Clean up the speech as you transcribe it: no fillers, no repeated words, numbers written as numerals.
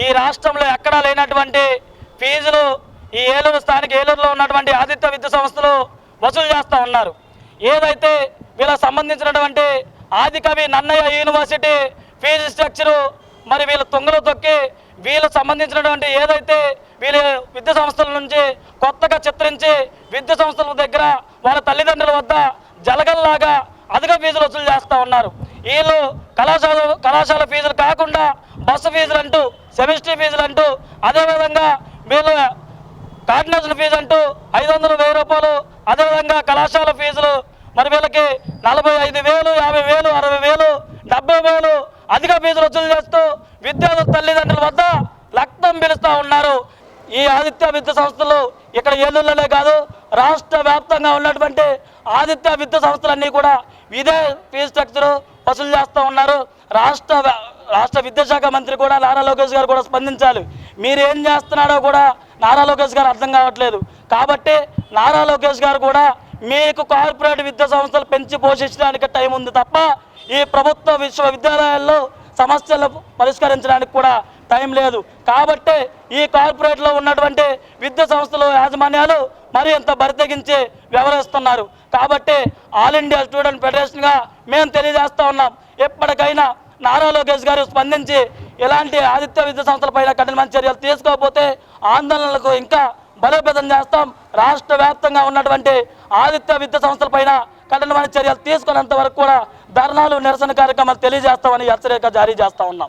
ఈ రాష్ట్రంలో ఎక్కడా లేనటువంటి ఫీజులు ఈ ఏలూరు స్థానిక ఏలూరులో ఉన్నటువంటి ఆదిత్య విద్యా సంస్థలు వసూలు చేస్తూ ఉన్నారు. ఏదైతే వీళ్ళకి సంబంధించినటువంటి ఆదికవి నన్నయ్య యూనివర్సిటీ ఫీజు స్ట్రక్చరు మరి వీళ్ళు తుంగలు తొక్కి వీళ్ళకు సంబంధించినటువంటి ఏదైతే వీళ్ళ విద్యా సంస్థల నుంచి కొత్తగా చిత్రించి విద్యా సంస్థల దగ్గర వాళ్ళ తల్లిదండ్రుల వద్ద జలగల్లాగా అధిక ఫీజులు వసూలు చేస్తూ ఉన్నారు. వీళ్ళు కళాశాల ఫీజులు కాకుండా బస్సు ఫీజులు అంటూ, సెమిస్టర్ ఫీజులు అంటూ, అదేవిధంగా వీళ్ళు కార్డినేషన్ ఫీజు అంటూ 500, 1000 రూపాయలు, అదేవిధంగా కళాశాల ఫీజులు మరి వీళ్ళకి 45,000, 50,000, 60,000, 70,000 అధిక ఫీజులు వసూలు చేస్తూ విద్యార్థుల తల్లిదండ్రుల వద్ద రక్తం పిలుస్తూ ఉన్నారు. ఈ ఆదిత్య విద్యా సంస్థలు ఇక్కడ ఏలూరులోనే కాదు, రాష్ట్ర వ్యాప్తంగా ఉన్నటువంటి ఆదిత్య విద్యా సంస్థలన్నీ కూడా ఇదే ఫీజు స్ట్రక్చర్ వసూలు చేస్తూ ఉన్నారు. రాష్ట్ర విద్యాశాఖ మంత్రి కూడా నారా లోకేష్ గారు కూడా స్పందించాలి. మీరు ఏం చేస్తున్నాడో కూడా నారా లోకేష్ గారు అర్థం కావట్లేదు. కాబట్టి నారా లోకేష్ గారు కూడా మీకు కార్పొరేట్ విద్యా సంస్థలు పెంచి పోషించడానికి టైం ఉంది తప్ప ఈ ప్రభుత్వ విశ్వవిద్యాలయాల్లో సమస్యలు పరిష్కరించడానికి కూడా టైం లేదు. కాబట్టి ఈ కార్పొరేట్లో ఉన్నటువంటి విద్యా సంస్థలు యాజమాన్యాలు మరి ఎంత బరితెగించి వ్యవహరిస్తున్నారు. కాబట్టి ఆల్ ఇండియా స్టూడెంట్ ఫెడరేషన్గా మేము తెలియజేస్తూ ఉన్నాం, ఎప్పటికైనా నారా లోకేష్ గారు స్పందించి ఇలాంటి ఆదిత్య విద్యా సంస్థలపైన కఠినమైన చర్యలు తీసుకోకపోతే ఆందోళనలకు ఇంకా బలోపేతం చేస్తాం. రాష్ట్ర వ్యాప్తంగా ఉన్నటువంటి ఆదిత్య విద్యా సంస్థలపైన కఠినమైన చర్యలు తీసుకున్నంత వరకు కూడా ధర్నాలు, నిరసన కార్యక్రమాలు తెలియజేస్తామని హెచ్చరిక జారీ చేస్తూ ఉన్నాం.